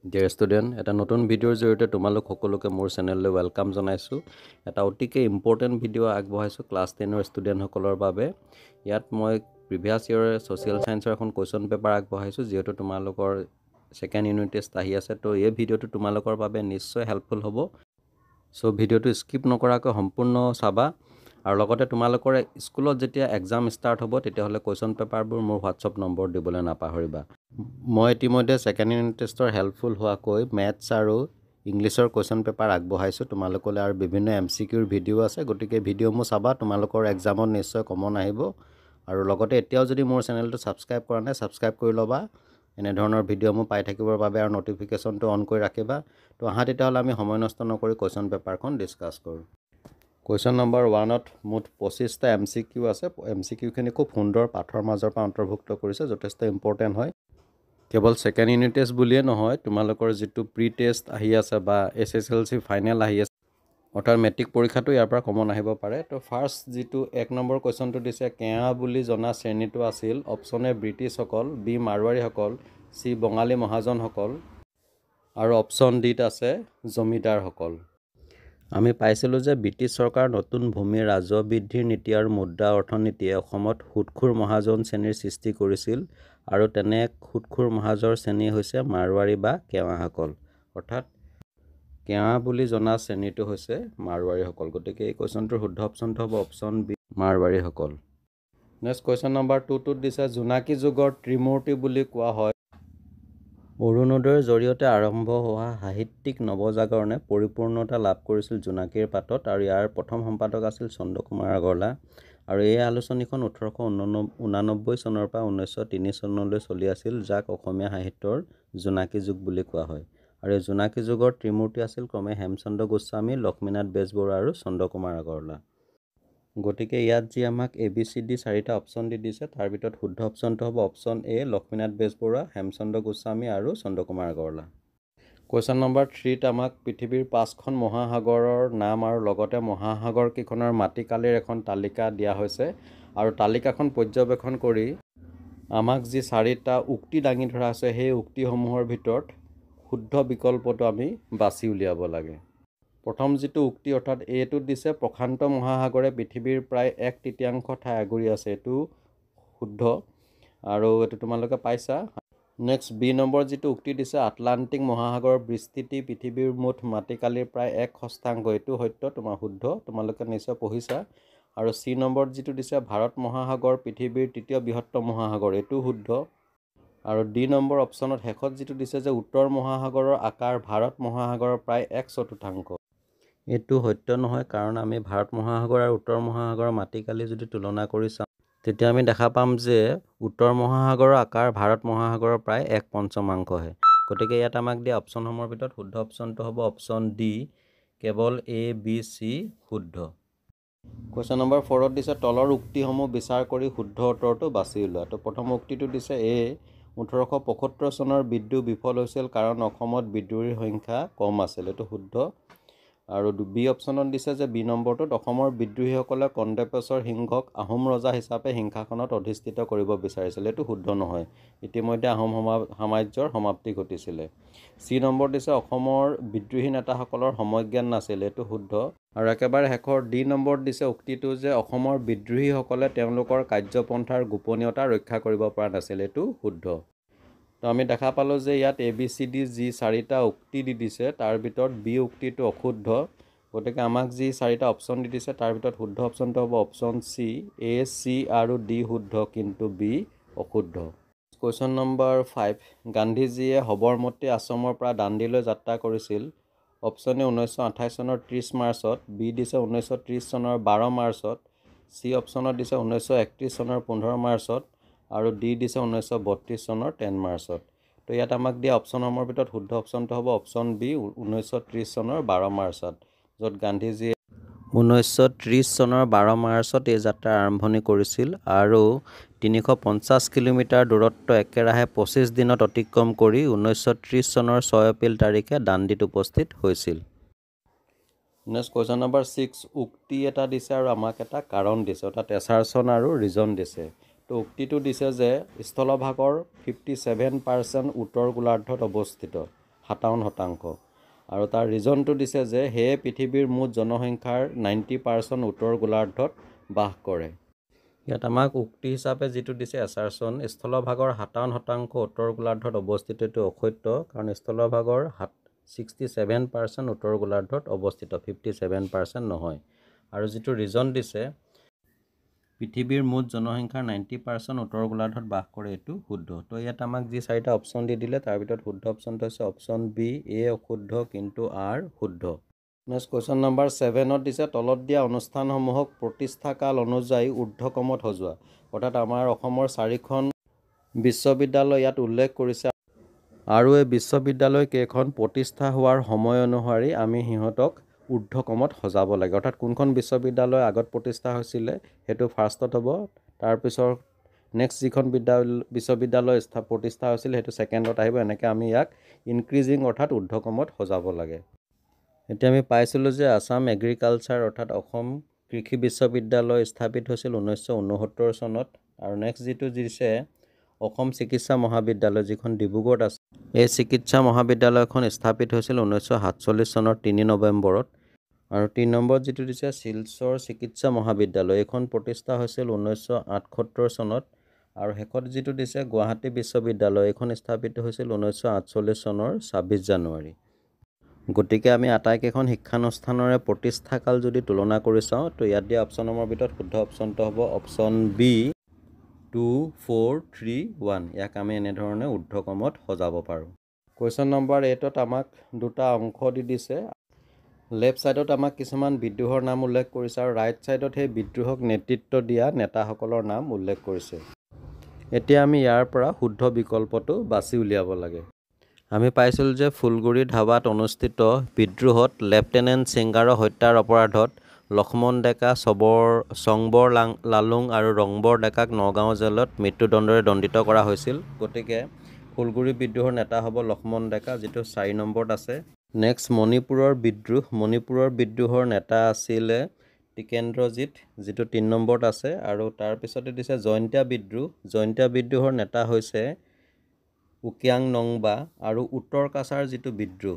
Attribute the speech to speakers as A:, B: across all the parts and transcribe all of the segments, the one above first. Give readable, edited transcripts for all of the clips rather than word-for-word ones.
A: Dear student, এটা নতুন ভিডিঅ'ৰ জৰিয়তে তোমালোক সকলোকে মোৰ চেনেললৈ ৱেলকাম জনাইছোঁ। এটা অতিকে ইম্পৰ্টেণ্ট ভিডিঅ' আগবঢ়াইছোঁ ক্লাছ 10ৰ ষ্টুডেণ্টসকলৰ বাবে। ইয়াত মই প্ৰিভিয়াছ ইয়েৰৰ ছ'চিয়েল ছায়েন্সৰ এখন কুৱেশ্যন পেপাৰ আগবঢ়াইছোঁ, যিহেতু তোমালোকৰ ছেকেণ্ড ইউনিট টেষ্ট আহি আছে। তো এই ভিডিঅ'টো তোমালোকৰ বাবে নিশ্চয় হেল্পফুল হ'ব। চ' ভিডিঅ'টো স্কিপ নকৰাকৈ সম্পূৰ্ণ চাবা। আৰু লগতে তোমালোকৰ স্কুলত যেতিয়া এক্সাম ষ্টাৰ্ট হ'ব, তেতিয়াহ'লে কুৱেশ্যন পেপাৰবোৰ মোৰ হোৱাটছআপ নম্বৰ দিবলৈ নাপাহৰিবা। মই ইতিমধ্যে ছেকেণ্ড ইউনিট টেষ্টৰ হেল্পফুল হোৱাকৈ মেথছ আৰু ইংলিছৰ কুৱেশ্যন পেপাৰ আগবঢ়াইছোঁ তোমালোকলৈ, আৰু বিভিন্ন MCQৰ ভিডিঅ' আছে। গতিকে ভিডিঅ'সমূহ চাবা, তোমালোকৰ এক্সামত নিশ্চয় কমন আহিব। আৰু লগতে এতিয়াও যদি মোৰ চেনেলটো ছাবস্ক্ৰাইব কৰা নাই, ছাবস্ক্ৰাইব কৰি ল'বা এনেধৰণৰ ভিডিঅ'সমূহ পাই থাকিবৰ বাবে, আৰু ন'টিফিকেশ্যনটো অন কৰি ৰাখিবা। তো আহা তেতিয়াহ'লে আমি সময় নষ্ট নকৰি কুৱেশ্যন পেপাৰখন ডিছকাছ কৰোঁ। কুৱেশ্যন নম্বৰ 1ত মুঠ 25টা MCQ আছে। MCQখিনি খুব সুন্দৰ পাঠৰ মাজৰ পৰা অন্তৰ্ভুক্ত কৰিছে, যথেষ্ট ইম্পৰ্টেণ্ট হয়। কেৱল ছেকেণ্ড ইউনিট টেষ্ট বুলিয়ে নহয়, তোমালোকৰ যিটো প্ৰি টেষ্ট আহি আছে বা SSLC ফাইনেল আহি আছে, অৰ্থাৎ মেট্ৰিক পৰীক্ষাটো ইয়াৰ পৰা কমন আহিব পাৰে। তো ফাৰ্ষ্ট যিটো 1 নম্বৰ কুৱেশ্যনটো দিছে, কেয়া বুলি জনা শ্ৰেণীটো আছিল অপশ্যন এ ব্ৰিটিছসকল, বি মাৰোৱাৰীসকল, চি বঙালী মহাজনসকল, আৰু অপশ্যন ডিত আছে জমিদাৰসকল। আমি পাইছিলোঁ যে ব্ৰিটিছ চৰকাৰ নতুন ভূমি ৰাজহ বৃদ্ধিৰ নীতি আৰু মুদ্ৰা অৰ্থনীতিয়ে অসমত সুদখোৰ মহাজন শ্ৰেণীৰ সৃষ্টি কৰিছিল, আৰু তেনে এক সুদখোৰ মহাজন শ্ৰেণী হৈছে মাৰোৱাৰী বা কেৱাসকল। অৰ্থাৎ কেৱা বুলি জনা শ্ৰেণীটো হৈছে মাৰোৱাৰীসকল। গতিকে এই কুৱেশ্যনটোৰ শুদ্ধ অপশ্যনটো হ'ব অপশ্যন বি, মাৰোৱাৰীসকল। নেক্সট কুৱেশ্যন নম্বৰ 2টোত দিছে, জোনাকী যুগৰ ত্ৰিমূৰ্তি বুলি কোৱা হয় অৰুণোদয়ৰ জৰিয়তে আৰম্ভ হোৱা সাহিত্যিক নৱজাগৰণে পৰিপূৰ্ণতা লাভ কৰিছিল জোনাকীৰ পাতত, আৰু ইয়াৰ প্ৰথম সম্পাদক আছিল চন্দ্ৰকুমাৰ আগৰৱালা। আৰু এই আলোচনীখন 1889 চনৰ পৰা 1903 চনলৈ চলি আছিল, যাক অসমীয়া সাহিত্যৰ জোনাকী যুগ বুলি কোৱা হয়। আৰু এই জোনাকী যুগৰ ত্ৰিমূৰ্তি আছিল ক্ৰমে হেমচন্দ্ৰ গোস্বামী, লক্ষ্মীনাথ বেজবৰুৱা আৰু চন্দ্ৰকুমাৰ আগৰৱালা। গতিকে ইয়াত যি আমাক ABCD 4টা অপশ্যন দি দিছে, তাৰ ভিতৰত শুদ্ধ অপশ্যনটো হ'ব অপশ্যন এ, লক্ষ্মীনাথ বেজবৰুৱা, হেমচন্দ্ৰ গোস্বামী আৰু চন্দ্ৰকুমাৰ আগৰৱালা। কুৱেশ্যন নম্বৰ 3ত আমাক পৃথিৱীৰ 5খন মহাসাগৰৰ নাম আৰু লগতে মহাসাগৰকেইখনৰ মাটিকালিৰ এখন তালিকা দিয়া হৈছে, আৰু তালিকাখন পৰ্যবেক্ষণ কৰি আমাক যি 4টা উক্তি দাঙি ধৰা আছে, সেই উক্তিসমূহৰ ভিতৰত শুদ্ধ বিকল্পটো আমি বাছি উলিয়াব লাগে। প্ৰথম যিটো উক্তি, অৰ্থাৎ এইটোত দিছে প্ৰশান্ত মহাসাগৰে পৃথিৱীৰ প্ৰায় 1/3 ঠাই আগুৰি আছে। এইটো শুদ্ধ, আৰু এইটো তোমালোকে পাইছা। নেক্সট বি নম্বৰ যিটো উক্তি দিছে, আটলাণ্টিক মহাসাগৰৰ বিস্তৃতি পৃথিৱীৰ মুঠ মাটিকালিৰ প্ৰায় 1/6। এইটো সত্য, তোমাৰ শুদ্ধ, তোমালোকে নিশ্চয় পঢ়িছা। আৰু চি নম্বৰ যিটো দিছে, ভাৰত মহাসাগৰ পৃথিৱীৰ 3য় বৃহত্তম মহাসাগৰ, এইটো শুদ্ধ। আৰু ডি নম্বৰ অপশ্যনত শেষত যিটো দিছে যে উত্তৰ মহাসাগৰৰ আকাৰ ভাৰত মহাসাগৰৰ প্ৰায় 1/4। এইটো সত্য নহয়, কাৰণ আমি ভাৰত মহাসাগৰ আৰু উত্তৰ মহাসাগৰৰ মাটিকালি যদি তুলনা কৰি চাওঁ, তেতিয়া আমি দেখা পাম যে উত্তৰ মহাসাগৰৰ আকাৰ ভাৰত মহাসাগৰৰ প্ৰায় 1/5হে। গতিকে ইয়াত আমাক দিয়া অপশ্যনসমূহৰ ভিতৰত শুদ্ধ অপশ্যনটো হ'ব অপশ্যন ডি, কেৱল A, B, C শুদ্ধ। কুৱেশ্যন নম্বৰ 4ত দিছে, তলৰ উক্তিসমূহ বিচাৰ কৰি শুদ্ধ উত্তৰটো বাছি উলিওৱা। তো প্ৰথম উক্তিটো দিছে এ, 1875 চনৰ বিদ্ৰোহ বিফল হৈছিল কাৰণ অসমত বিদ্ৰোহীৰ সংখ্যা কম আছিল। এইটো শুদ্ধ। আৰু বি অপশ্যনত দিছে যে বি নম্বৰটোত অসমৰ বিদ্ৰোহীসকলে কন্দৰ্পেশ্বৰ সিংহক আহোম ৰজা হিচাপে সিংহাসনত অধিষ্ঠিত কৰিব বিচাৰিছিল। এইটো শুদ্ধ নহয়, ইতিমধ্যে আহোম সাম্ৰাজ্যৰ সমাপ্তি ঘটিছিলে। চি নম্বৰ দিছে অসমৰ বিদ্ৰোহী নেতাসকলৰ সময়জ্ঞান নাছিল। এইটো শুদ্ধ। আৰু একেবাৰে শেষৰ ডি নম্বৰত দিছে উক্তিটো যে অসমৰ বিদ্ৰোহীসকলে তেওঁলোকৰ কাৰ্যপন্থাৰ গোপনীয়তা ৰক্ষা কৰিব পৰা নাছিল। এইটো শুদ্ধ। তো আমি দেখা পালোঁ যে ইয়াত ABCD যি 4টা উক্তি দি দিছে, তাৰ ভিতৰত বি উক্তিটো অশুদ্ধ। গতিকে আমাক যি 4টা অপশ্যন দি দিছে, তাৰ ভিতৰত শুদ্ধ অপশ্যনটো হ'ব অপশ্যন চি। A, C আৰু D শুদ্ধ, কিন্তু বি অশুদ্ধ। কুৱেশ্যন নম্বৰ 5, গান্ধীজীয়ে সবৰমতী আশ্ৰমৰ পৰা দাণ্ডিলৈ যাত্ৰা কৰিছিল। অপশ্যন এ 1928 চনৰ 30 মাৰ্চত, বি দিছে 1930 চনৰ 12 মাৰ্চত, চি অপশ্যনত দিছে 1931 চনৰ 15 মাৰ্চত, আৰু ডি দিছে 1932 চনৰ 10 মাৰ্চত। তো ইয়াত আমাক দিয়া অপশ্যনসমূহৰ ভিতৰত শুদ্ধ অপশ্যনটো হ'ব অপশ্যন বি, 1930 চনৰ 12 মাৰ্চত, য'ত গান্ধীজীয়ে 1930 চনৰ 12 মাৰ্চত এই যাত্ৰা আৰম্ভণি কৰিছিল, আৰু 350 কিলোমিটাৰ দূৰত্ব একেৰাহে 25 দিনত অতিক্ৰম কৰি 1930 চনৰ 6 এপ্ৰিল তাৰিখে দাণ্ডিত উপস্থিত হৈছিল। নেক্সট কুৱেশ্যন নম্বৰ 6, উক্তি এটা দিছে আৰু আমাক এটা কাৰণ দিছে, অৰ্থাৎ এছাৰশ্যন আৰু ৰিজন দিছে। তো উক্তিটো দিছে যে স্থলভাগৰ 57% উত্তৰ গোলাৰ্ধত অৱস্থিত, 57%। আৰু তাৰ ৰিজনটো দিছে যে সেয়ে পৃথিৱীৰ মুঠ জনসংখ্যাৰ 90% উত্তৰ গোলাৰ্ধত বাস কৰে। ইয়াত আমাক উক্তি হিচাপে যিটো দিছে এছাৰচন, স্থলভাগৰ 57% উত্তৰ গোলাৰ্ধত অৱস্থিত, এইটো অসত্য, কাৰণ স্থলভাগৰ 67% উত্তৰ গোলাৰ্ধত অৱস্থিত, 57% নহয়। আৰু যিটো ৰিজন দিছে পৃথিৱীৰ মুঠ জনসংখ্যাৰ 90% উত্তৰ গোলাৰ্ধত বাস কৰে, এইটো শুদ্ধ। তো ইয়াত আমাক যি 4টা অপশ্যন দি দিলে তাৰ ভিতৰত শুদ্ধ অপশ্যনটো হৈছে অপশ্যন বি, এ অশুদ্ধ কিন্তু আৰ শুদ্ধ। নেক্সট কুৱেশ্যন নম্বৰ 7ত দিছে তলত দিয়া অনুষ্ঠানসমূহক প্ৰতিষ্ঠাকাল অনুযায়ী ঊৰ্ধ্বক্ৰমত সজোৱা। অৰ্থাৎ আমাৰ অসমৰ 4খন বিশ্ববিদ্যালয় ইয়াত উল্লেখ কৰিছে আৰু এই বিশ্ববিদ্যালয় কেইখন প্ৰতিষ্ঠা হোৱাৰ সময় অনুসৰি আমি সিহঁতক ঊৰ্ধ্বক্ৰমত সজাব লাগে। অৰ্থাৎ কোনখন বিশ্ববিদ্যালয় আগত প্ৰতিষ্ঠা হৈছিলে সেইটো ফাৰ্ষ্টত হ'ব, তাৰপিছত নেক্সট যিখন বিশ্ববিদ্যালয় প্ৰতিষ্ঠা হৈছিলে সেইটো ছেকেণ্ডত আহিব। এনেকৈ আমি ইয়াক ইনক্ৰিজিং অৰ্থাৎ ঊৰ্ধ্বক্ৰমত সজাব লাগে। এতিয়া আমি পাইছিলোঁ যে আছাম এগ্ৰিকালচাৰ অৰ্থাৎ অসম কৃষি বিশ্ববিদ্যালয় স্থাপিত হৈছিল 1969 চনত। আৰু নেক্সট যিটো দিছে অসম চিকিৎসা মহাবিদ্যালয়, যিখন ডিব্ৰুগড়ত আছে, এই চিকিৎসা মহাবিদ্যালয়খন স্থাপিত হৈছিল 1947 চনৰ 3 নৱেম্বৰত। আৰু 3 নম্বৰত যিটো দিছে শিলচৰ চিকিৎসা মহাবিদ্যালয়, এইখন প্ৰতিষ্ঠা হৈছিল 1978 চনত। আৰু শেষত যিটো দিছে গুৱাহাটী বিশ্ববিদ্যালয়, এইখন স্থাপিত হৈছিল 1948 চনৰ 26 জানুৱাৰী। গতিকে আমি আটাইকেইখন শিক্ষানুষ্ঠানৰে প্ৰতিষ্ঠাকাল যদি তুলনা কৰি চাওঁ, তো ইয়াত দিয়া অপশ্যনসমূহৰ ভিতৰত শুদ্ধ অপশ্যনটো হ'ব অপশ্যন বি 2, 4, 3, 1। ইয়াক আমি এনেধৰণে ঊৰ্ধ্বক্ৰমত সজাব পাৰোঁ। কুৱেশ্যন নম্বৰ 8ত আমাক দুটা অংশ দি দিছে। লেফ্ট ছাইডত আমাক কিছুমান বিদ্ৰোহৰ নাম উল্লেখ কৰিছে আৰু ৰাইট ছাইডত সেই বিদ্ৰোহক নেতৃত্ব দিয়া নেতাসকলৰ নাম উল্লেখ কৰিছে। এতিয়া আমি ইয়াৰ পৰা শুদ্ধ বিকল্পটো বাছি উলিয়াব লাগে। আমি পাইছিলোঁ যে ফুলগুৰি ধাবাত অনুষ্ঠিত বিদ্ৰোহত লেফটেনেণ্ট ছিংগাৰৰ হত্যাৰ অপৰাধত লক্ষ্মণ ডেকা, চংবৰ লালুং আৰু ৰংবৰ ডেকাক নগাঁও জেলত মৃত্যুদণ্ডৰে দণ্ডিত কৰা হৈছিল। গতিকে ফুলগুৰি বিদ্ৰোহৰ নেতা হ'ব লক্ষ্মণ ডেকা, যিটো 4 নম্বৰত আছে। নেক্সট মণিপুৰৰ বিদ্ৰোহৰ নেতা আছিলে টিকেন্দ্ৰজিৎ, যিটো 3 নম্বৰত আছে। আৰু তাৰপিছতে দিছে জয়ন্তীয়া বিদ্ৰোহৰ নেতা হৈছে উকিয়াং নংবা। আৰু উত্তৰ কাছাৰ যিটো বিদ্ৰোহ,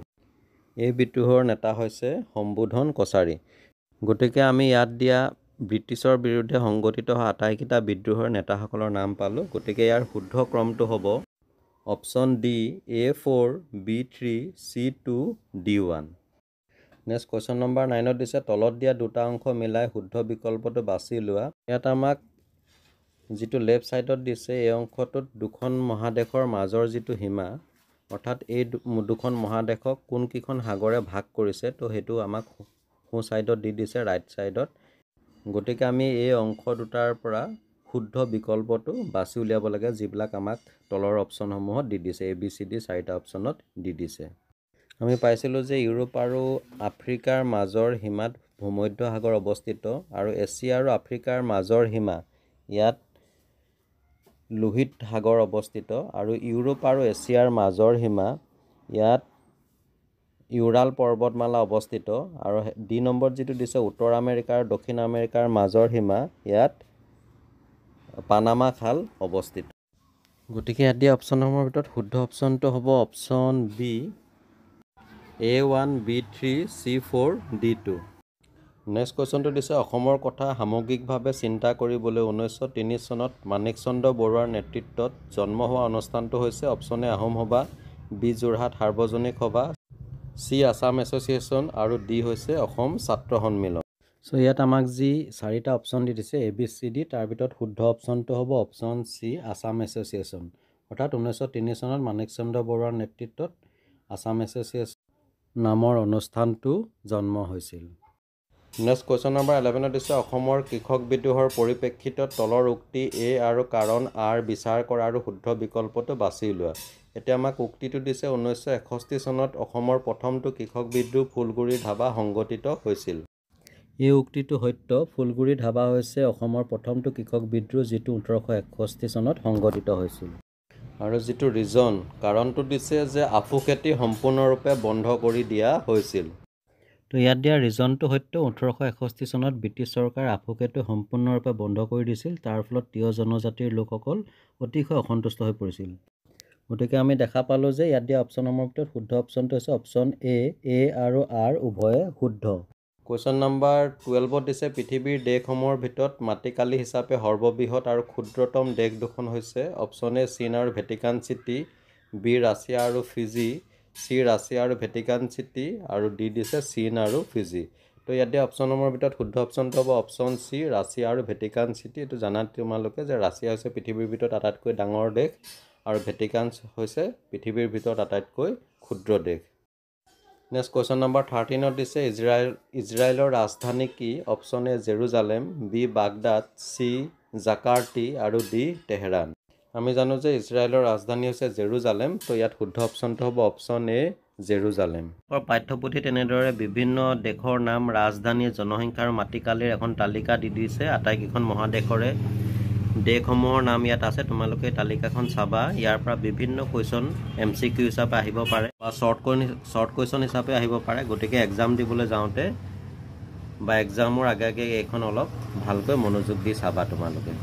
A: এই বিদ্ৰোহৰ নেতা হৈছে শম্ভুধন কছাৰী। গতিকে আমি ইয়াত দিয়া ব্ৰিটিছৰ বিৰুদ্ধে সংগঠিত হোৱা আটাইকেইটা বিদ্ৰোহৰ নেতাসকলৰ নাম পালোঁ। গতিকে ইয়াৰ শুদ্ধ ক্ৰমটো হ'ব option D, A4, B3, C2, D1। Next question number 9ত দিছে তলত দিয়া দুটা অংশ মিলাই শুদ্ধ বিকল্পটো বাছি লোৱা। ইয়াত আমাক যিটো লেফ্ট ছাইডত দিছে এই অংশটোত দুখন মহাদেশৰ মাজৰ যিটো সীমা, অৰ্থাৎ এই দুখন মহাদেশক কোনকেইখন সাগৰে ভাগ কৰিছে, তো সেইটো আমাক সোঁ ছাইডত দি দিছে, ৰাইট ছাইডত। গতিকে আমি এই অংশ দুটাৰ পৰা শুদ্ধ বিকল্পটো বাছি উলিয়াব লাগে, যিবিলাক আমাক তলৰ অপশ্যনসমূহত দি দিছে, ABCD 4টা অপশ্যনত দি দিছে। আমি পাইছিলোঁ যে ইউৰোপ আৰু আফ্ৰিকাৰ মাজৰ সীমাত ভূমধ্য সাগৰ অৱস্থিত আৰু এছিয়া আৰু আফ্ৰিকাৰ মাজৰ সীমা ইয়াত লোহিত সাগৰ অৱস্থিত। আৰু ইউৰোপ আৰু এছিয়াৰ মাজৰ সীমা ইয়াত ইউৰাল পৰ্বতমালা অৱস্থিত। আৰু ডি নম্বৰত যিটো দিছে উত্তৰ আমেৰিকা আৰু দক্ষিণ আমেৰিকাৰ মাজৰ সীমা ইয়াত পানামা খাল অৱস্থিত। গতিকে ইয়াত দিয়া অপশ্যনসমূহৰ ভিতৰত শুদ্ধ অপশ্যনটো হ'ব option B, A1, B3, C4, D2। Next কুৱেশ্যনটো দিছে অসমৰ কথা সামগ্ৰিকভাৱে চিন্তা কৰিবলৈ 1903 চনত মাণিক চন্দ্ৰ বৰুৱাৰ নেতৃত্বত জন্ম হোৱা অনুষ্ঠানটো হৈছে অপশ্যন এ আহোম সভা, বি যোৰহাট সাৰ্বজনিক সভা, চি আছাম এছ'চিয়েশ্যন আৰু ডি হৈছে অসম ছাত্ৰ সন্মিলন। চ' ইয়াত আমাক যি 4টা অপশ্যন দি দিছে ABCD, তাৰ ভিতৰত শুদ্ধ অপশ্যনটো হ'ব অপশ্যন চি আছাম এছ'চিয়েশ্যন। অৰ্থাৎ 1903 চনত মাণিক চন্দ্ৰ বৰুৱাৰ নেতৃত্বত আছাম এছ'চিয়েশ্যন নামৰ অনুষ্ঠানটো জন্ম হৈছিল। নেক্সট কুৱেশ্যন নম্বৰ 11ত দিছে অসমৰ কৃষক বিদ্ৰোহৰ পৰিপ্ৰেক্ষিতত তলৰ উক্তি এ আৰু কাৰণ আৰ বিচাৰ কৰা আৰু শুদ্ধ বিকল্পটো বাছি লোৱা। এতিয়া আমাক উক্তিটো দিছে 1961 চনত অসমৰ প্ৰথমটো কৃষক বিদ্ৰোহ ফুলগুৰি ধাবা সংগঠিত হৈছিল। এই উক্তিটো সত্য। ফুলগুৰি ধাবা হৈছে অসমৰ প্ৰথমটো কৃষক বিদ্ৰোহ, যিটো 1861 চনত সংগঠিত হৈছিল। আৰু যিটো ৰিজন, কাৰণটো দিছে যে আফু খেতি সম্পূৰ্ণৰূপে বন্ধ কৰি দিয়া হৈছিল। তো ইয়াত দিয়া ৰিজনটো সত্য। 1861 চনত ব্ৰিটিছ চৰকাৰে আফু খেতি সম্পূৰ্ণৰূপে বন্ধ কৰি দিছিল। তাৰ ফলত তিৱা জনজাতিৰ লোকসকল অতিশয় অসন্তুষ্ট হৈ পৰিছিল। গতিকে আমি দেখা পালোঁ যে ইয়াত দিয়া অপশ্যনসমূহৰ ভিতৰত শুদ্ধ অপশ্যনটো হৈছে অপশ্যন এ আৰু আৰ উভয়ে শুদ্ধ। কুৱেশ্যন নম্বৰ 12ত দিছে পৃথিৱীৰ দেশসমূহৰ ভিতৰত মাটিকালি হিচাপে সৰ্ববৃহৎ আৰু ক্ষুদ্ৰতম দেশ দুখন হৈছে অপশ্যন এ চীন আৰু ভেটিকান চিটি, বি ৰাছিয়া আৰু ফিজি, চি ৰাছিয়া আৰু ভেটিকান চিটি আৰু ডি দিছে চীন আৰু ফিজি। তো ইয়াত দিয়া অপশ্যনসমূহৰ ভিতৰত শুদ্ধ অপশ্যনটো হ'ব অপশ্যন চি ৰাছিয়া আৰু ভেটিকান চিটি। এইটো জানা তোমালোকে যে ৰাছিয়া হৈছে পৃথিৱীৰ ভিতৰত আটাইতকৈ ডাঙৰ দেশ আৰু ভেটিকান হৈছে পৃথিৱীৰ ভিতৰত আটাইতকৈ ক্ষুদ্ৰ দেশ। নেক্সট কুৱেশ্যন নম্বৰ 13ত দিছে ইজৰাইলৰ ৰাজধানী কি? Option A Jerusalem, B Baghdad, C Jakarta আৰু ডি তেহৰান। আমি জানো যে ইজৰাইলৰ ৰাজধানী হৈছে জেৰুজালেম। তো ইয়াত শুদ্ধ অপশ্যনটো হ'ব অপশ্যন এ জেৰুজালেম। পাঠ্যপুথিত এনেদৰে বিভিন্ন দেশৰ নাম, ৰাজধানী, জনসংখ্যা আৰু মাটিকালিৰ এখন তালিকা দি দিছে। আটাইকেইখন মহাদেশৰে দেশসমূহৰ নাম ইয়াত আছে। তোমালোকে তালিকাখন চাবা। ইয়াৰ পৰা বিভিন্ন কুৱেশ্যন MCQ হিচাপে আহিব পাৰে বা শ্বৰ্ট কুৱেশ্যন হিচাপে আহিব পাৰে। গতিকে এক্সাম দিবলৈ যাওঁতে বা এক্সামৰ আগে আগে এইখন অলপ ভালকৈ মনোযোগ দি চাবা তোমালোকে।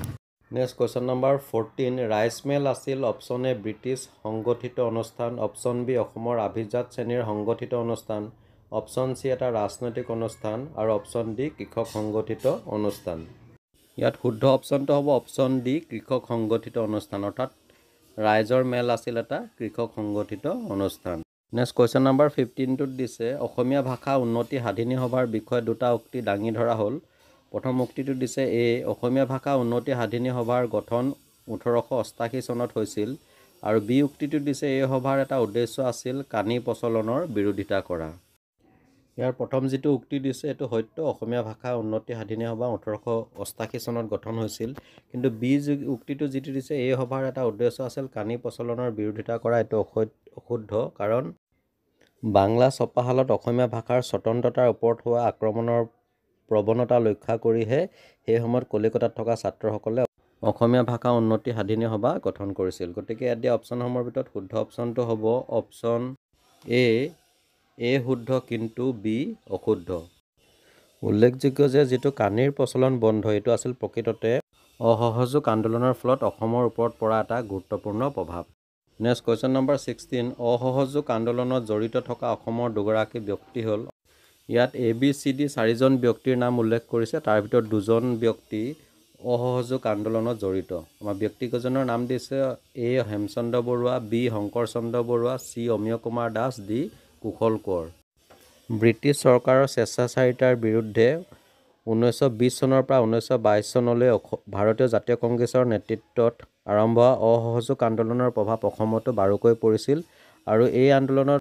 A: নেক্সট কুৱেশ্যন নম্বৰ 14 ৰাইচমেল আছিল অপশ্যন এ ব্ৰিটিছ সংগঠিত অনুষ্ঠান, অপশ্যন বি অসমৰ অভিজাত শ্ৰেণীৰ সংগঠিত অনুষ্ঠান, অপশ্যন চি এটা ৰাজনৈতিক অনুষ্ঠান আৰু অপশ্যন ডি কৃষক সংগঠিত অনুষ্ঠান। ইয়াত শুদ্ধ অপশ্যনটো হ'ব অপশ্যন ডি কৃষক সংগঠিত অনুষ্ঠান, অৰ্থাৎ ৰাইজৰ মেল আছিল এটা কৃষক সংগঠিত অনুষ্ঠান। নেক্সট কুৱেশ্যন নম্বৰ 15টোত দিছে অসমীয়া ভাষা উন্নতি সাধিনী সভাৰ বিষয়ে দুটা উক্তি দাঙি ধৰা হ'ল। প্ৰথম উক্তিটো দিছে এ অসমীয়া ভাষা উন্নতি সাধিনী সভাৰ গঠন 1888 চনত হৈছিল আৰু বি উক্তিটো দিছে এই সভাৰ এটা উদ্দেশ্য আছিল কানি প্ৰচলনৰ বিৰোধিতা কৰা। ইয়াৰ প্ৰথম যিটো উক্তি দিছে এইটো সত্য, অসমীয়া ভাষা উন্নতি সাধিনী সভা 1888 চনত গঠন হৈছিল। কিন্তু বি উক্তিটো যিটো দিছে এই সভাৰ এটা উদ্দেশ্য আছিল কানি প্ৰচলনৰ বিৰোধিতা কৰা, এইটো অশুদ্ধ। কাৰণ বাংলা ছপাশালত অসমীয়া ভাষাৰ স্বতন্ত্ৰতাৰ ওপৰত হোৱা আক্ৰমণৰ প্ৰৱণতা লক্ষ্য কৰিহে সেই সময়ত কলিকতাত থকা ছাত্ৰসকলে অসমীয়া ভাষা উন্নতি সাধিনী সভা গঠন কৰিছিল। গতিকে ইয়াত দিয়া অপশ্যনসমূহৰ ভিতৰত শুদ্ধ অপশ্যনটো হ'ব অপশ্যন এ শুদ্ধ কিন্তু বি অশুদ্ধ। উল্লেখযোগ্য যে যিটো কানিৰ প্ৰচলন বন্ধ এইটো আছিল প্ৰকৃততে অসহযোগ আন্দোলনৰ ফলত অসমৰ ওপৰত পৰা এটা গুৰুত্বপূৰ্ণ প্ৰভাৱ। নেক্সট কুৱেশ্যন নম্বৰ 16 অসহযোগ আন্দোলনত জড়িত থকা অসমৰ দুগৰাকী ব্যক্তি হ'ল। ইয়াত ABCD 4জন ব্যক্তিৰ নাম উল্লেখ কৰিছে, তাৰ ভিতৰত 2জন ব্যক্তি অসহযোগ আন্দোলনত জড়িত। আমাৰ ব্যক্তিকেইজনৰ নাম দিছে এ হেমচন্দ্ৰ বৰুৱা, বি শংকৰ চন্দ্ৰ Barua, C Amiya Kumar Das, D Kushal Konwar. British চৰকাৰৰ স্বেচ্ছাচাৰিতাৰ বিৰুদ্ধে 1920 চনৰ পৰা 1922 চনলৈ ভাৰতীয় জাতীয় কংগ্ৰেছৰ নেতৃত্বত আৰম্ভ হোৱা অসহযোগ আন্দোলনৰ প্ৰভাৱ অসমতো বাৰুকৈ পৰিছিল আৰু এই আন্দোলনত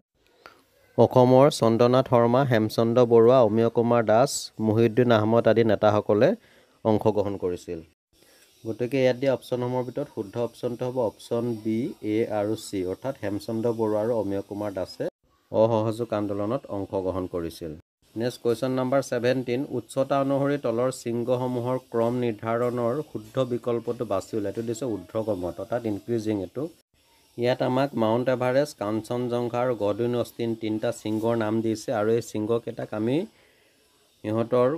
A: অসমৰ চন্দ্ৰনাথ শৰ্মা, হেমচন্দ্ৰ বৰুৱা, অমীয় কুমাৰ দাস, মহিউদ্দিন আহমদ আদি নেতাসকলে অংশগ্ৰহণ কৰিছিল। গতিকে ইয়াত দিয়া অপশ্যনসমূহৰ ভিতৰত শুদ্ধ অপশ্যনটো হ'ব অপশ্যন বি, এ আৰু চি, অৰ্থাৎ হেমচন্দ্ৰ বৰুৱা আৰু অমীয় কুমাৰ দাসে অসহযোগ আন্দোলনত অংশগ্ৰহণ কৰিছিল। নেক্সট কুৱেশ্যন নম্বৰ 17 উচ্চতা অনুসৰি তলৰ শৃংগসমূহৰ ক্ৰম নিৰ্ধাৰণৰ শুদ্ধ বিকল্পটো বাছি উলিয়াই। এইটো দিছে ঊৰ্ধ্বক্ৰমত, অৰ্থাৎ ইনক্ৰিজিং। এইটো ইয়াত আমাক মাউণ্ট এভাৰেষ্ট, কাঞ্চনজংঘা আৰু গডউইন অষ্টিন তিনিটা শৃংগৰ নাম দিছে আৰু এই শৃংগকেইটাক আমি সিহঁতৰ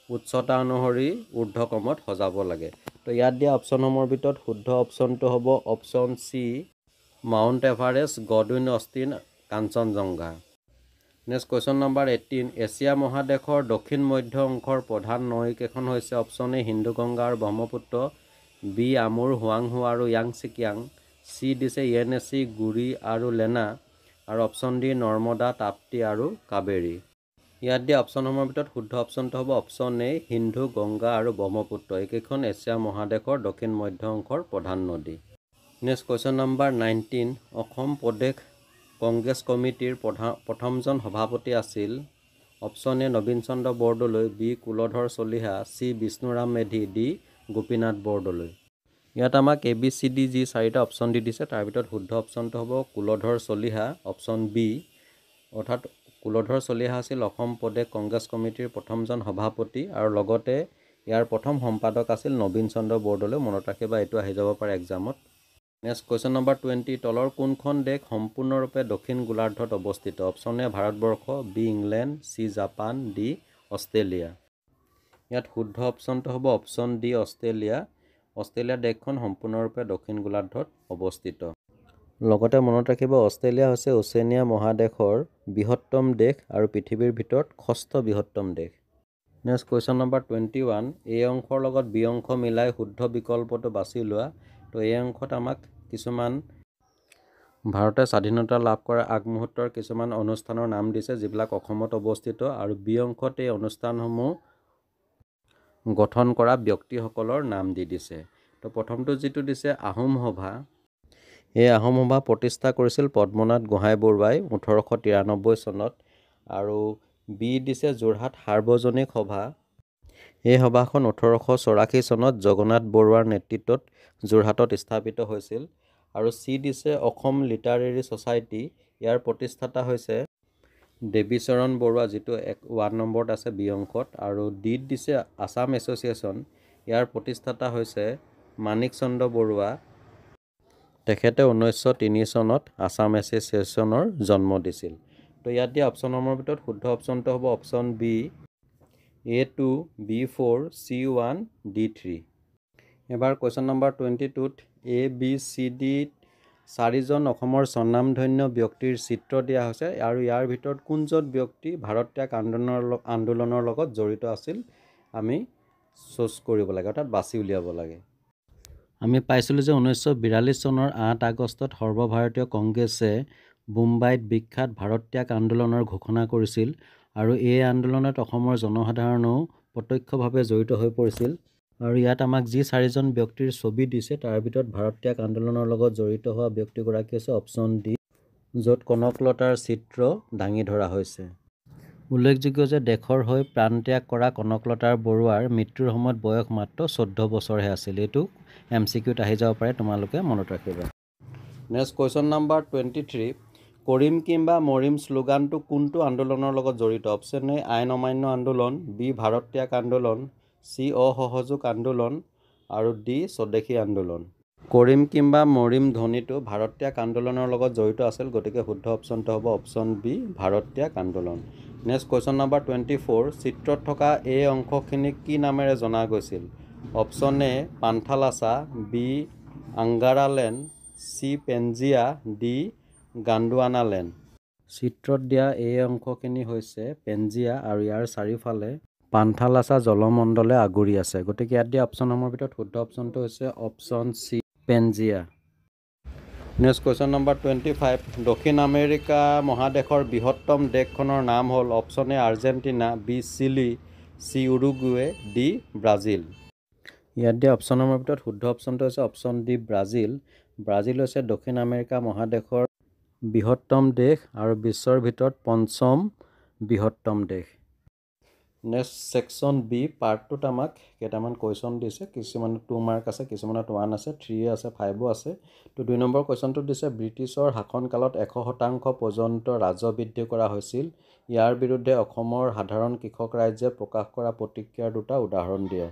A: উচ্চতা অনুসৰি ঊৰ্ধ্বক্ৰমত সজাব লাগে। তো ইয়াত দিয়া অপশ্যনসমূহৰ ভিতৰত শুদ্ধ অপশ্যনটো হ'ব option C Mount Everest, Godwin Austen, Kangchenjunga. Next question number 18 Asia মহাদেশৰ দক্ষিণ মধ্য অংশৰ প্ৰধান নৈকেইখন হৈছে অপশ্যন এ সিন্ধু গংগা আৰু ব্ৰহ্মপুত্ৰ, বি আমুৰ, হুৱাংহো আৰু য়াংচিকিয়াং, চি দিছে ইয়েনেচি, গুৰি আৰু লেনা আৰু অপশ্যন ডি নৰ্মদা, তাপ্তি আৰু কাবেৰী। ইয়াত দিয়া অপশ্যনসমূহৰ ভিতৰত শুদ্ধ অপশ্যনটো হ'ব অপশ্যন এ সিন্ধু, গংগা আৰু ব্ৰহ্মপুত্ৰ। এইকেইখন এছিয়া মহাদেশৰ দক্ষিণ মধ্য অংশৰ প্ৰধান নদী। নেক্সট কুৱেশ্যন নম্বৰ 19 অসম প্ৰদেশ কংগ্ৰেছ কমিটিৰ প্ৰথমজন সভাপতি আছিল option A Nabin Chandra Bordoloi, B Kuladhar Chaliha, C Bishnuram Medhi, D Gopinath Bordoloi. ইয়াত আমাক ABCD যি 4টা অপশ্যন দি দিছে তাৰ ভিতৰত শুদ্ধ অপশ্যনটো হ'ব কুলধৰ চলিহা, অপশ্যন বি, অৰ্থাৎ কুলধৰ চলিহা আছিল অসম প্ৰদেশ কংগ্ৰেছ কমিটিৰ প্ৰথমজন সভাপতি আৰু লগতে ইয়াৰ প্ৰথম সম্পাদক আছিল নবীন চন্দ্ৰ বৰদলৈ। মনত ৰাখিবা, এইটো আহি যাব পাৰে এক্সামত। নেক্সট কুৱেশ্যন নম্বৰ 20 তলৰ কোনখন দেশ সম্পূৰ্ণৰূপে দক্ষিণ গোলাৰ্ধত অৱস্থিত? Option A Bharatvarsha, B England, C Japan, D Australia. ইয়াত শুদ্ধ অপশ্যনটো হ'ব অপশ্যন ডি অষ্ট্ৰেলিয়া। অষ্ট্ৰেলিয়া দেশখন সম্পূৰ্ণৰূপে দক্ষিণ গোলাৰ্ধত অৱস্থিত। লগতে মনত ৰাখিব অষ্ট্ৰেলিয়া হৈছে ওচেনিয়া মহাদেশৰ বৃহত্তম দেশ আৰু পৃথিৱীৰ ভিতৰত ষষ্ঠ বৃহত্তম দেশ। নেক্সট কুৱেশ্যন নম্বৰ 21, এই অংশৰ লগত বি অংশ মিলাই শুদ্ধ বিকল্পটো বাছি লোৱা। তো এই অংশত আমাক কিছুমান ভাৰতে স্বাধীনতা লাভ কৰাৰ আগমুহূৰ্তৰ কিছুমান অনুষ্ঠানৰ নাম দিছে যিবিলাক অসমত অৱস্থিত, আৰু বি অংশত এই অনুষ্ঠানসমূহ গঠন কৰা ব্যক্তিসকলৰ নাম দি দিছে। তো প্ৰথমটো যিটো দিছে আহোম সভা, এই আহোম সভা প্ৰতিষ্ঠা কৰিছিল পদ্মনাথ গোহাঁই বৰুৱাই 1893 চনত। আৰু বি দিছে যোৰহাট সাৰ্বজনিক সভা, এই সভাখন 1884 চনত জগন্নাথ বৰুৱাৰ নেতৃত্বত যোৰহাটত স্থাপিত হৈছিল। আৰু চি দিছে অসম লিটাৰেৰী ছ'চাইটি, ইয়াৰ প্ৰতিষ্ঠাতা হৈছে দেৱীচৰণ বৰুৱা, যিটো 1 নম্বৰত আছে বি অংশত। আৰু ডিত দিছে আছাম এছ'চিয়েশ্যন, ইয়াৰ প্ৰতিষ্ঠাতা হৈছে মাণিক চন্দ্ৰ বৰুৱা, তেখেতে 1903 চনত আছাম এছ'চিয়েশ্যনৰ জন্ম দিছিল। তো ইয়াত দিয়া অপশ্যনসমূহৰ ভিতৰত শুদ্ধ অপশ্যনটো হ'ব option B, A2, B4, C1, D3। এবাৰ কুৱেশ্যন নম্বৰ 22ত ABCD 4জন অসমৰ স্বনামধন্য ব্যক্তিৰ চিত্ৰ দিয়া হৈছে, আৰু ইয়াৰ ভিতৰত কোনজন ব্যক্তি ভাৰত ত্যাগ আন্দোলনৰ লগত জড়িত আছিল আমি চুজ কৰিব লাগে, অৰ্থাৎ বাছি উলিয়াব লাগে। আমি পাইছিলোঁ যে 1942 চনৰ 8 আগষ্টত সৰ্বভাৰতীয় কংগ্ৰেছে বোম্বাইত বিখ্যাত ভাৰত ত্যাগ আন্দোলনৰ ঘোষণা কৰিছিল, আৰু এই আন্দোলনত অসমৰ জনসাধাৰণেও প্ৰত্যক্ষভাৱে জড়িত হৈ পৰিছিল। আৰু ইয়াত আমাক যি 4জন ব্যক্তিৰ ছবি দিছে তাৰ ভিতৰত ভাৰত ত্যাগ আন্দোলনৰ লগত জড়িত হোৱা ব্যক্তিগৰাকী হৈছে অপশ্যন ডি, য'ত কনকলতাৰ চিত্ৰ দাঙি ধৰা হৈছে। উল্লেখযোগ্য যে দেশৰ হৈ প্ৰাণত্যাগ কৰা কনকলতা বৰুৱাৰ মৃত্যুৰ সময়ত বয়স মাত্ৰ 14 বছৰহে আছিল। এইটো MCQত আহি যাব পাৰে, তোমালোকে মনত ৰাখিবা। নেক্সট কুৱেশ্যন নম্বৰ 23, কৰিম কিম্বা মৰিম শ্লোগানটো কোনটো আন্দোলনৰ লগত জড়িত? অপশ্যন এ আইন অমান্য আন্দোলন, বি ভাৰত ত্যাগ আন্দোলন, চি অসহযোগ আন্দোলন, আৰু ডি স্বদেশী আন্দোলন। কৰিম কিম্বা মৰিম ধ্বনিটো ভাৰত ত্যাগ আন্দোলনৰ লগত জড়িত আছিল, গতিকে শুদ্ধ অপশ্যনটো হ'ব অপশ্যন বি ভাৰত ত্যাগ আন্দোলন। নেক্সট কুৱেশ্যন নম্বৰ 24, চিত্ৰত থকা এই অংশখিনিক কি নামেৰে জনা গৈছিল? Option A Panthalassa, B Angaraland, C Pangaea, D Gondwanaland. চিত্ৰত দিয়া এই অংশখিনি হৈছে পেঞ্জিয়া, আৰু ইয়াৰ চাৰিওফালে পান্থালাছা জলমণ্ডলে আগুৰি আছে, গতিকে ইয়াত দিয়া অপশ্যনসমূহৰ ভিতৰত শুদ্ধ অপশ্যনটো হৈছে option C Pangaea. Next question number 25, দক্ষিণ আমেৰিকা মহাদেশৰ বৃহত্তম দেশখনৰ নাম হ'ল option A Argentina, B Chile, C Uruguay, D Brazil. ইয়াত দিয়া অপশ্যনসমূহৰ ভিতৰত শুদ্ধ অপশ্যনটো হৈছে অপশ্যন ডি ব্ৰাজিল। ব্ৰাজিল হৈছে দক্ষিণ আমেৰিকা মহাদেশৰ বৃহত্তম দেশ আৰু বিশ্বৰ ভিতৰত 5ম বৃহত্তম দেশ। নেক্সট ছেকশ্যন বি পাৰ্টটোত আমাক কেইটামান কুৱেশ্যন দিছে, কিছুমানত 2 মাৰ্ক আছে, কিছুমানত 1 আছে, 3 আছে, 5 আছে। তো 2 নম্বৰ কুৱেশ্যনটোত দিছে ব্ৰিটিছৰ শাসনকালত 100% পৰ্যন্ত ৰাজহ বৃদ্ধি কৰা হৈছিল, ইয়াৰ বিৰুদ্ধে অসমৰ সাধাৰণ কৃষক ৰাইজে প্ৰকাশ কৰা প্ৰতিক্ৰিয়াৰ 2টা উদাহৰণ দিয়া।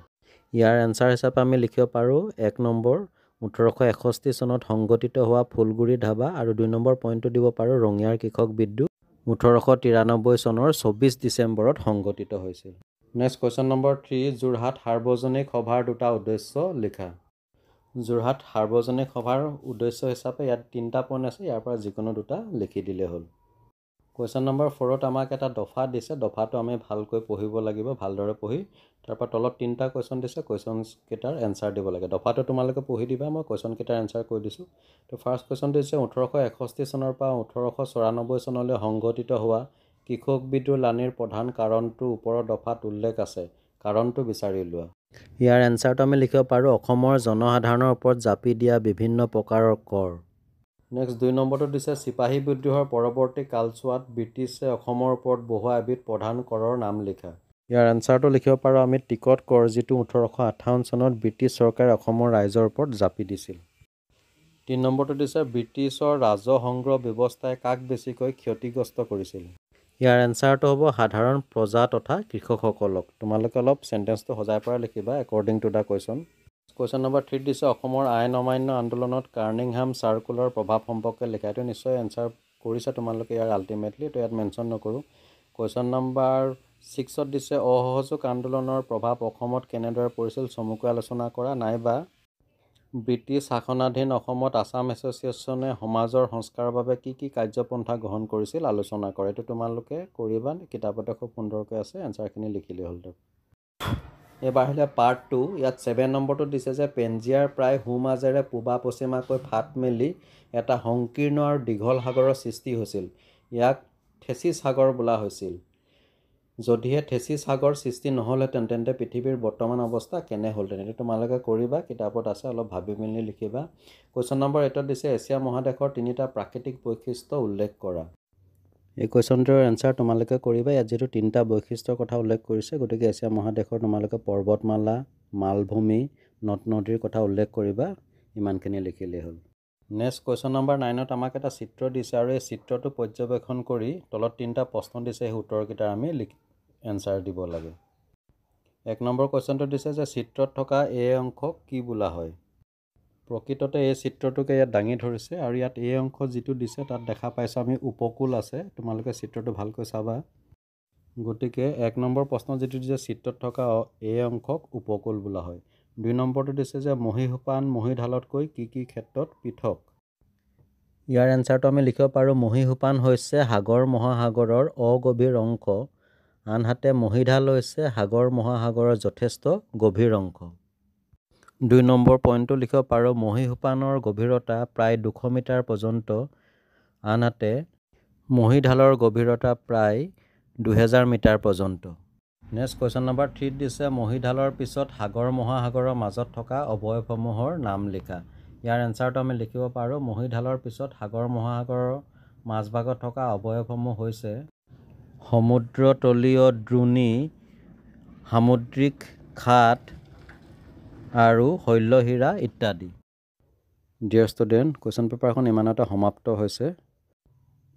A: ইয়াৰ এনচাৰ হিচাপে আমি লিখিব পাৰোঁ 1 নম্বৰ 1861 চনত সংঘটিত হোৱা ফুলগুৰি ধাবা, আৰু 2 নম্বৰ পইণ্টটো দিব পাৰোঁ ৰঙিয়াৰ কৃষক বিদ্ৰোহ 1893 চনৰ 24 ডিচেম্বৰত সংঘটিত হৈছিল। নেক্সট কুৱেশ্যন নম্বৰ 3, যোৰহাট সাৰ্বজনিক সভাৰ 2টা উদ্দেশ্য লিখা। যোৰহাট সাৰ্বজনিক সভাৰ উদ্দেশ্য হিচাপে ইয়াত 3টা পইণ্ট আছে, ইয়াৰ পৰা যিকোনো 2টা লিখি দিলেই হ'ল। কুৱেশ্যন নম্বৰ 4ত আমাক এটা দফা দিছে, দফাটো আমি ভালকৈ পঢ়িব লাগিব, ভালদৰে পঢ়ি তাৰপৰা তলত 3টা কুৱেশ্যন দিছে, কুৱেশ্যনকেইটাৰ এনচাৰ দিব লাগে। দফাটো তোমালোকে পঢ়ি দিবা, মই কুৱেশ্যনকেইটাৰ এনচাৰ কৈ দিছোঁ। তো ফাৰ্ষ্ট কুৱেশ্যনটো দিছে 1861 চনৰ পৰা 1894 চনলৈ সংঘটিত হোৱা কৃষক বিদ্ৰোহ-লানিৰ প্ৰধান কাৰণটোৰ ওপৰৰ দফাত উল্লেখ আছে, কাৰণটো বিচাৰি লোৱা। ইয়াৰ এনচাৰটো আমি লিখিব পাৰোঁ অসমৰ জনসাধাৰণৰ ওপৰত জাপি দিয়া বিভিন্ন প্ৰকাৰৰ কৰ। নেক্সট 2 নম্বৰটো দিছে চিপাহী বিদ্ৰোহৰ পৰৱৰ্তী কালছোৱাত ব্ৰিটিছে অসমৰ ওপৰত বহুৱা এবিধ প্ৰধান কৰৰ নাম লিখা। ইয়াৰ এনচাৰটো লিখিব পাৰোঁ আমি টিকট কৰ, যিটো 1858 চনত ব্ৰিটিছ চৰকাৰে অসমৰ ৰাইজৰ ওপৰত জাপি দিছিল। 3 নম্বৰটো দিছে ব্ৰিটিছৰ ৰাজহ সংগ্ৰহ ব্যৱস্থাই কাক বেছিকৈ ক্ষতিগ্ৰস্ত কৰিছিল। ইয়াৰ এনচাৰটো হ'ব সাধাৰণ প্ৰজা তথা কৃষকসকলক। তোমালোকে অলপ চেণ্টেন্সটো সজাই পৰাই লিখিবা according to the question. Question number 3 দিছে অসমৰ আইন অমান্য আন্দোলনত কাৰ্নিংহাম চাৰ্কুলাৰ প্ৰভাৱ সম্পৰ্কে লিখা। এইটো নিশ্চয় এনচাৰ কৰিছা তোমালোকে ইয়াৰ আল্টিমেটলি, তো ইয়াত মেনশ্যন নকৰোঁ। কুৱেশ্যন নম্বৰ 6ত দিছে অসহযোগ আন্দোলনৰ প্ৰভাৱ অসমত কেনেদৰে পৰিছিল চমুকৈ আলোচনা কৰা, নাইবা ব্ৰিটিছ শাসনাধীন অসমত আছাম এছ'চিয়েশ্যনে সমাজৰ সংস্কাৰৰ বাবে কি কাৰ্যপন্থা গ্ৰহণ কৰিছিল আলোচনা কৰে। এইটো তোমালোকে কৰিবা, কিতাপতে খুব সুন্দৰকৈ আছে, এনচাৰখিনি লিখিলেই হ'ল। এইবাৰ আহিলে পাৰ্ট 2। ইয়াত 7 নম্বৰটো দিছে যে পেঞ্জিয়াৰ প্ৰায় সোঁমাজেৰে পূবা পশ্চিমাকৈ ফাট মেলি এটা সংকীৰ্ণ আৰু দীঘল সাগৰৰ সৃষ্টি হৈছিল। ইয়াক থেচিছ সাগৰ বোলা হৈছিল। যদিহে থেচিছ সাগৰ সৃষ্টি নহ'লহেঁতেন তেন্তে পৃথিৱীৰ বৰ্তমান অৱস্থা কেনে হ'লহেঁতেন। এইটো তোমালোকে কৰিবা, কিতাপত আছে, অলপ ভাবি মেলি লিখিবা। কুৱেশ্যন নম্বৰ 8ত দিছে এছিয়া মহাদেশৰ 3টা প্ৰাকৃতিক বৈশিষ্ট্য উল্লেখ কৰা। এই কুৱেশ্যনটোৰ এনচাৰ তোমালোকে কৰিবা। ইয়াত যিহেতু 3টা বৈশিষ্ট্যৰ কথা উল্লেখ কৰিছে, গতিকে এছিয়া মহাদেশৰ তোমালোকে পৰ্বতমালা, মালভূমি, নদ নদীৰ কথা উল্লেখ কৰিবা। ইমানখিনি লিখিলেই হ'ল। নেক্সট কুৱেশ্যন নম্বৰ 9ত আমাক এটা চিত্ৰ দিছে আৰু এই চিত্ৰটো পৰ্যবেক্ষণ কৰি তলত 3টা প্ৰশ্ন দিছে, সেই উত্তৰকেইটা আমি এনচাৰ দিব লাগে। 1 নম্বৰ কুৱেশ্যনটো দিছে যে চিত্ৰত থকা এই অংশক কি বোলা হয়। প্ৰকৃততে এই চিত্ৰটোকে ইয়াত দাঙি ধৰিছে আৰু ইয়াত এই অংশ যিটো দিছে তাত দেখা পাইছোঁ আমি উপকূল আছে। তোমালোকে চিত্ৰটো ভালকৈ চাবা। গতিকে 1 নম্বৰ প্ৰশ্ন যিটো দিছে চিত্ৰত থকা এই অংশক উপকূল বোলা হয়। 2 নম্বৰটো দিছে যে মহীসোপান মহীঢালতকৈ কি ক্ষেত্ৰত পৃথক। ইয়াৰ এনচাৰটো আমি লিখিব পাৰোঁ, মহীসোপান হৈছে সাগৰ মহাসাগৰৰ অগভীৰ অংশ, আনহাতে মহীঢাল হৈছে সাগৰ মহাসাগৰৰ যথেষ্ট গভীৰ অংশ। 2 নম্বৰ পইণ্টটো লিখিব পাৰোঁ, মহীসোপানৰ গভীৰতা প্ৰায় 200 মিটাৰ পৰ্যন্ত, আনহাতে মহীঢালৰ গভীৰতা প্ৰায় 2000 মিটাৰ পৰ্যন্ত। নেক্সট কুৱেশ্যন নম্বৰ 3 দিছে মহীঢালৰ পিছত সাগৰ মহাসাগৰৰ মাজত থকা অৱয়ৱসমূহৰ নাম লিখা। ইয়াৰ এনচাৰটো আমি লিখিব পাৰোঁ, মহীঢালৰ পিছত সাগৰ মহাসাগৰৰ মাজভাগত থকা অৱয়ৱসমূহ হৈছে সমুদ্ৰতলীয় দ্ৰোণী, সামুদ্ৰিক খাট আৰু শৈলশিৰা ইত্যাদি। ডিয়াৰ ষ্টুডেণ্ট, কুৱেশ্যন পেপাৰখন ইমানতে সমাপ্ত হৈছে।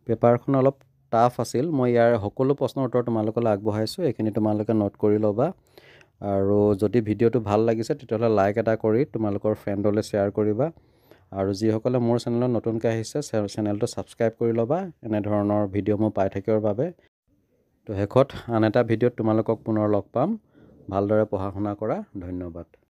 A: পেপাৰখন অলপ টাফ আছিল। মই ইয়াৰ সকলো প্ৰশ্নৰ উত্তৰ তোমালোকলৈ আগবঢ়াইছোঁ। এইখিনি তোমালোকে নোট কৰি ল'বা। আৰু যদি ভিডিঅ'টো ভাল লাগিছে তেতিয়াহ'লে লাইক এটা কৰি তোমালোকৰ ফ্ৰেণ্ডলৈ শ্বেয়াৰ কৰিবা। আৰু যিসকলে মোৰ চেনেলত নতুনকৈ আহিছে চেনেলটো ছাবস্ক্ৰাইব কৰি ল'বা এনেধৰণৰ ভিডিঅ' মই পাই থাকিবৰ বাবে। তো শেষত আন এটা ভিডিঅ'ত তোমালোকক পুনৰ লগ পাম। ভালদৰে পঢ়া শুনা কৰা। ধন্যবাদ।